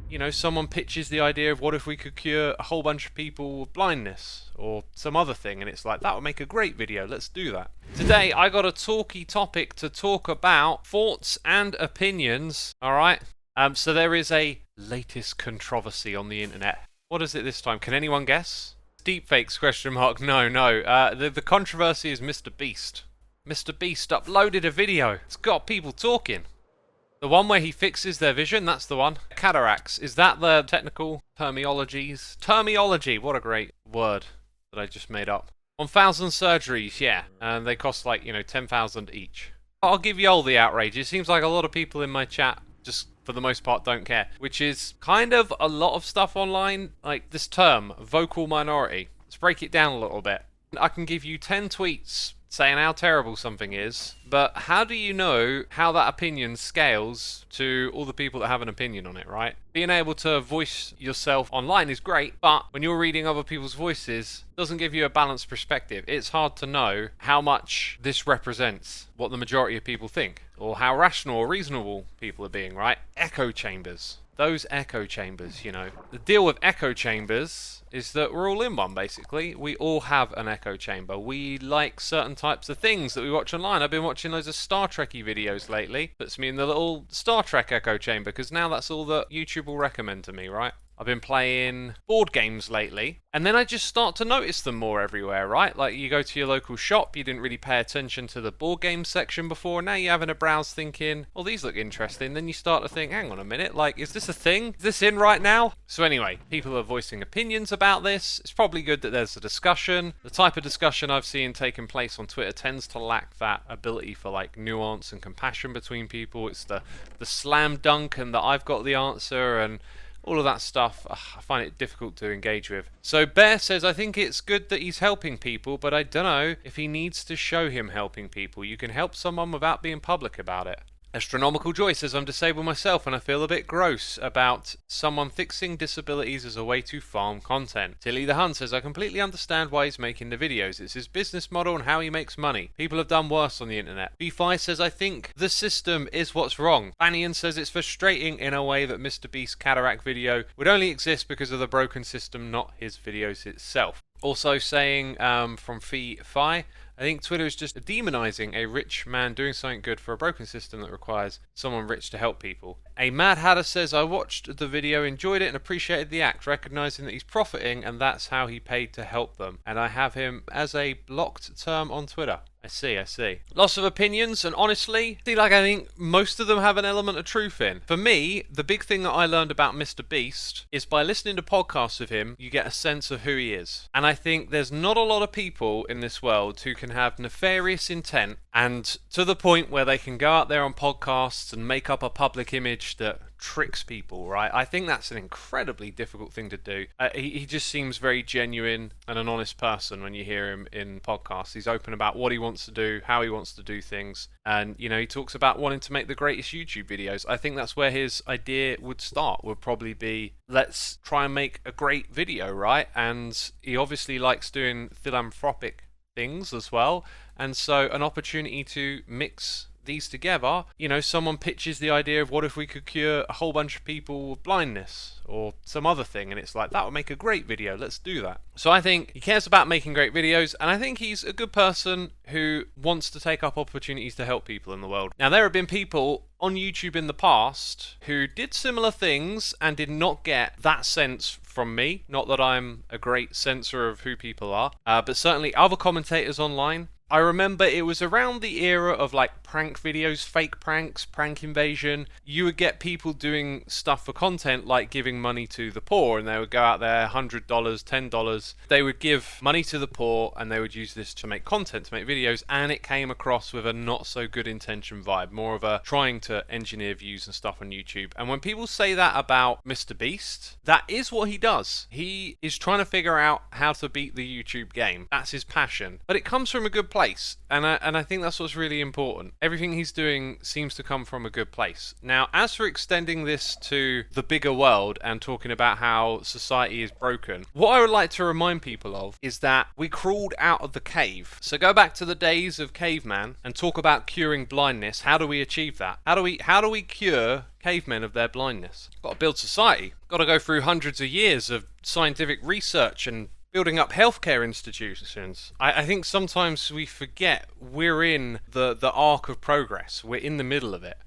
you know, someone pitches the idea of what if we could cure a whole bunch of people with blindness or some other thing, and it's like, that would make a great video, let's do that. Today I got a talky topic to talk about thoughts and opinions, alright? So there is a latest controversy on the internet. What is it this time? Can anyone guess? Deepfakes, question mark. No. The controversy is MrBeast. MrBeast uploaded a video. It's got people talking. The one where he fixes their vision, that's the one. Cataracts, is that the technical terminologies? Terminology, what a great word that I just made up. 1,000 surgeries, yeah, and they cost like, 10,000 each. I'll give you all the outrage. It seems like a lot of people in my chat just, for the most part, don't care. Which is kind of a lot of stuff online, like this term, vocal minority. Let's break it down a little bit. I can give you 10 tweets saying how terrible something is, but how do you know how that opinion scales to all the people that have an opinion on it, right? Being able to voice yourself online is great, but when you're reading other people's voices, it doesn't give you a balanced perspective. It's hard to know how much this represents what the majority of people think, or how rational or reasonable people are being, right? Echo chambers. Those echo chambers, The deal with echo chambers is that we're all in one, basically. We all have an echo chamber. We like certain types of things that we watch online. I've been watching loads of Star Trek-y videos lately. Puts me in the little Star Trek echo chamber, because now that's all that YouTube will recommend to me, right? I've been playing board games lately, and then I just start to notice them more everywhere, right? Like, you go to your local shop, you didn't really pay attention to the board game section before, now you're having a browse thinking, oh, these look interesting. Then you start to think, hang on a minute, like, is this a thing? Is this in right now? So anyway, people are voicing opinions about this. It's probably good that there's a discussion. The type of discussion I've seen taking place on Twitter tends to lack that ability for, like, nuance and compassion between people. It's the slam dunk and that I've got the answer and all of that stuff. I find it difficult to engage with. So Bear says, I think it's good that he's helping people, but I don't know if he needs to show him helping people. You can help someone without being public about it. Astronomical Joy says, I'm disabled myself and I feel a bit gross about someone fixing disabilities as a way to farm content. Tilly the Hun says, I completely understand why he's making the videos. It's his business model and how he makes money. People have done worse on the internet. B5 says, I think the system is what's wrong. Banyan says, it's frustrating in a way that MrBeast's cataract video would only exist because of the broken system, not his videos itself. Also saying from Fi, I think Twitter is just demonizing a rich man doing something good for a broken system that requires someone rich to help people. A Mad Hatter says, I watched the video, enjoyed it and appreciated the act, recognizing that he's profiting and that's how he paid to help them. And I have him as a blocked term on Twitter. I see. Lots of opinions, and honestly, I think most of them have an element of truth in. For me, the big thing that I learned about MrBeast is by listening to podcasts with him, you get a sense of who he is. And I think there's not a lot of people in this world who can have nefarious intent and to the point where they can go out there on podcasts and make up a public image that tricks people, right? I think that's an incredibly difficult thing to do. He just seems very genuine and an honest person when you hear him in podcasts. He's open about what he wants to do, how he wants to do things, and he talks about wanting to make the greatest YouTube videos. I think that's where his idea would start, would probably be, let's try and make a great video, right? And he obviously likes doing philanthropic things as well, and so an opportunity to mix these together, someone pitches the idea of what if we could cure a whole bunch of people with blindness or some other thing, and it's like, that would make a great video, let's do that. So I think he cares about making great videos, and I think he's a good person who wants to take up opportunities to help people in the world. Now, there have been people on YouTube in the past who did similar things and did not get that sense from me. Not that I'm a great censor of who people are, but certainly other commentators online. I remember it was around the era of like prank videos, fake pranks, prank invasion. You would get people doing stuff for content like giving money to the poor, and they would go out there, $100, $10. They would give money to the poor and they would use this to make content, to make videos, and it came across with a not so good intention vibe, more of a trying to engineer views and stuff on YouTube. And when people say that about MrBeast, that is what he does. He is trying to figure out how to beat the YouTube game. That's his passion. But it comes from a good place. place, and I think that's what's really important. Everything he's doing seems to come from a good place. Now, as for extending this to the bigger world and talking about how society is broken, what I would like to remind people of is that we crawled out of the cave. So go back to the days of caveman and talk about curing blindness. How do we achieve that? How do we cure cavemen of their blindness? Got to build society. Got to go through hundreds of years of scientific research and building up healthcare institutions. I think sometimes we forget we're in the arc of progress. We're in the middle of it.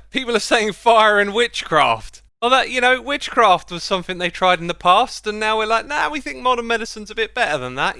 People are saying fire and witchcraft. Well, that, witchcraft was something they tried in the past, and now we're like, nah, we think modern medicine's a bit better than that,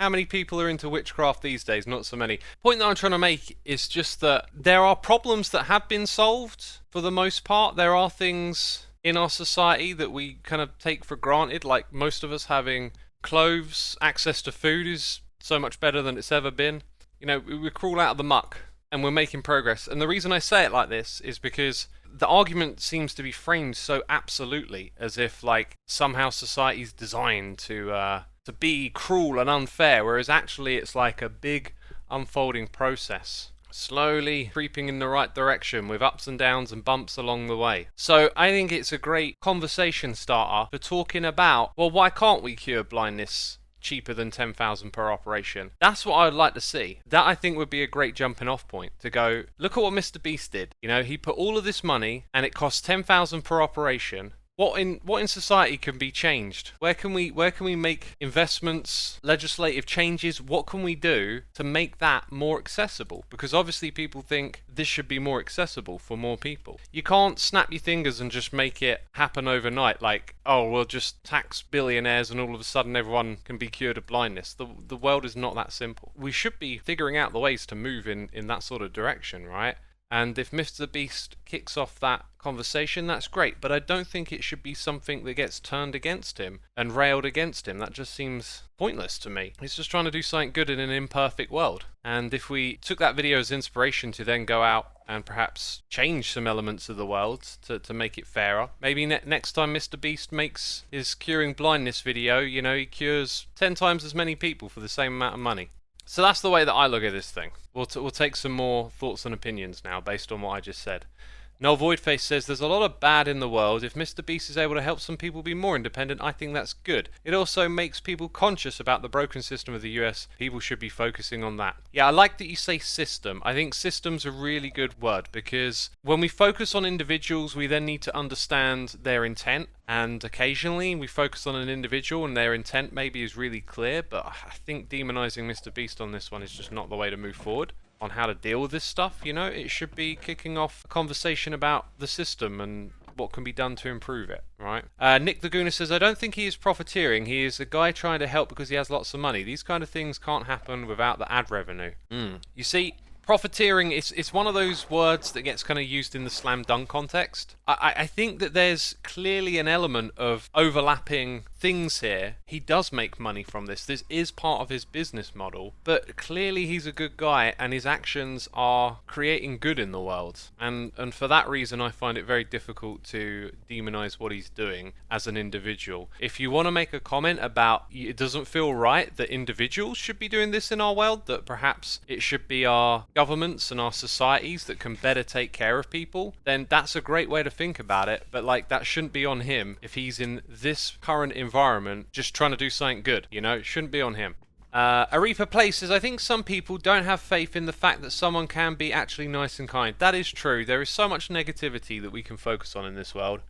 How many people are into witchcraft these days? Not so many. The point that I'm trying to make is just that there are problems that have been solved for the most part. There are things in our society that we kind of take for granted, like most of us having clothes, access to food is so much better than it's ever been. We crawl out of the muck and we're making progress. And the reason I say it like this is because the argument seems to be framed so absolutely, as if like somehow society's designed to be cruel and unfair, whereas actually it's like a big unfolding process, slowly creeping in the right direction with ups and downs and bumps along the way. So I think it's a great conversation starter for talking about, well, why can't we cure blindness cheaper than 10,000 per operation? That's what I would like to see. That I think would be a great jumping off point to go, look at what MrBeast did. He put all of this money and it costs 10,000 per operation. What in society can be changed? Where can we make investments, legislative changes? What can we do to make that more accessible? Because obviously people think this should be more accessible for more people. You can't snap your fingers and just make it happen overnight, like, oh, we'll just tax billionaires and all of a sudden everyone can be cured of blindness. The world is not that simple. We should be figuring out the ways to move in that sort of direction, right? And if MrBeast kicks off that conversation, that's great. But I don't think it should be something that gets turned against him and railed against him. That just seems pointless to me. He's just trying to do something good in an imperfect world. And if we took that video as inspiration to then go out and perhaps change some elements of the world to make it fairer, maybe next time MrBeast makes his curing blindness video, he cures 10 times as many people for the same amount of money. So that's the way that I look at this thing. We'll take some more thoughts and opinions now based on what I just said. Null Voidface says, there's a lot of bad in the world. If MrBeast is able to help some people be more independent, I think that's good. It also makes people conscious about the broken system of the US. People should be focusing on that. Yeah, I like that you say system. I think system's a really good word, because when we focus on individuals, we then need to understand their intent. And occasionally we focus on an individual and their intent maybe is really clear, but I think demonizing MrBeast on this one is just not the way to move forward on how to deal with this stuff. It should be kicking off a conversation about the system and what can be done to improve it, right? Nick the Gooner says, I don't think he is profiteering. He is a guy trying to help because he has lots of money. These kind of things can't happen without the ad revenue. You see, profiteering, it's one of those words that gets kind of used in the slam dunk context. I think that there's clearly an element of overlapping things here. He does make money from this. This is part of his business model, but clearly he's a good guy and his actions are creating good in the world. And for that reason, I find it very difficult to demonize what he's doing as an individual. If you want to make a comment about it doesn't feel right that individuals should be doing this in our world, that perhaps it should be our governments and our societies that can better take care of people, then that's a great way to think about it. But like, that shouldn't be on him if he's in this current environment just trying to do something good, it shouldn't be on him. Aretha Play says, I think some people don't have faith in the fact that someone can be actually nice and kind. That is true. There is so much negativity that we can focus on in this world.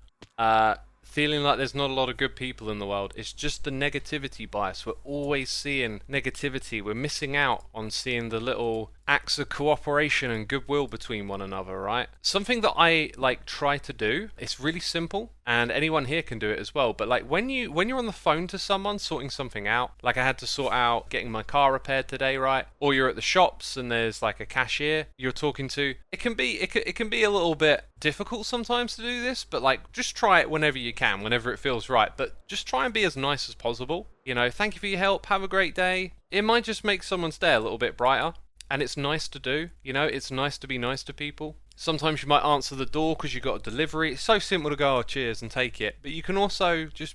Feeling like there's not a lot of good people in the world. It's just the negativity bias. We're always seeing negativity. We're missing out on seeing the little acts of cooperation and goodwill between one another, right? Something that I try to do, it's really simple and anyone here can do it as well, but when you're on the phone to someone sorting something out, like I had to sort out getting my car repaired today, right? Or you're at the shops and there's a cashier you're talking to. It can be a little bit difficult sometimes to do this, but just try it whenever you can, whenever it feels right, but just try and be as nice as possible. Thank you for your help, have a great day. It might just make someone's day a little bit brighter. And it's nice to do, it's nice to be nice to people. Sometimes you might answer the door because you got a delivery. It's so simple to go, oh, cheers, and take it. But you can also just,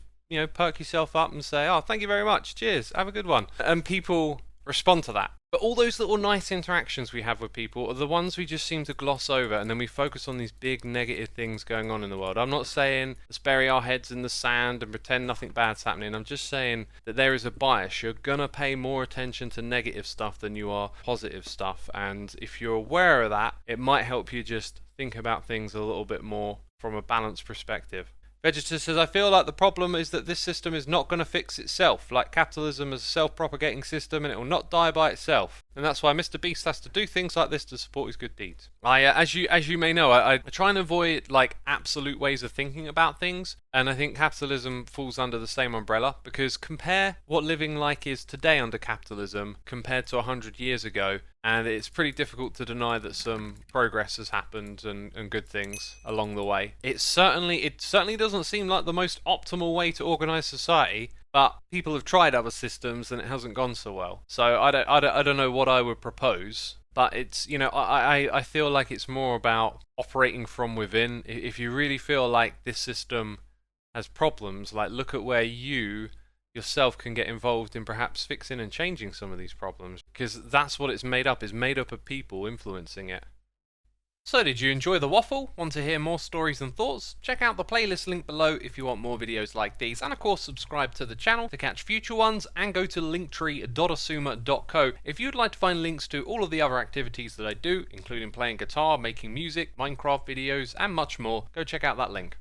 perk yourself up and say, oh, thank you very much, cheers, have a good one. And people respond to that. But all those little nice interactions we have with people are the ones we just seem to gloss over, and then we focus on these big negative things going on in the world. I'm not saying let's bury our heads in the sand and pretend nothing bad's happening. I'm just saying that there is a bias. You're gonna pay more attention to negative stuff than you are positive stuff, and if you're aware of that, it might help you just think about things a little bit more from a balanced perspective. Vegeta says, I feel like the problem is that this system is not going to fix itself, like capitalism is a self-propagating system and it will not die by itself. And that's why MrBeast has to do things like this to support his good deeds. As you may know, I try and avoid like absolute ways of thinking about things, and I think capitalism falls under the same umbrella, because compare what living like is today under capitalism compared to 100 years ago, and it's pretty difficult to deny that some progress has happened and good things along the way. It certainly doesn't seem like the most optimal way to organise society, but people have tried other systems and it hasn't gone so well. So I don't know what I would propose, but it's, you know, I feel like it's more about operating from within. If you really feel like this system has problems, like look at where you yourself can get involved in perhaps fixing and changing some of these problems, because that's what it's made up. It's made up of people influencing it. So did you enjoy the waffle? Want to hear more stories and thoughts? Check out the playlist link below if you want more videos like these, and of course subscribe to the channel to catch future ones, and go to linktree.xisuma.co if you'd like to find links to all of the other activities that I do, including playing guitar, making music, Minecraft videos and much more. Go check out that link.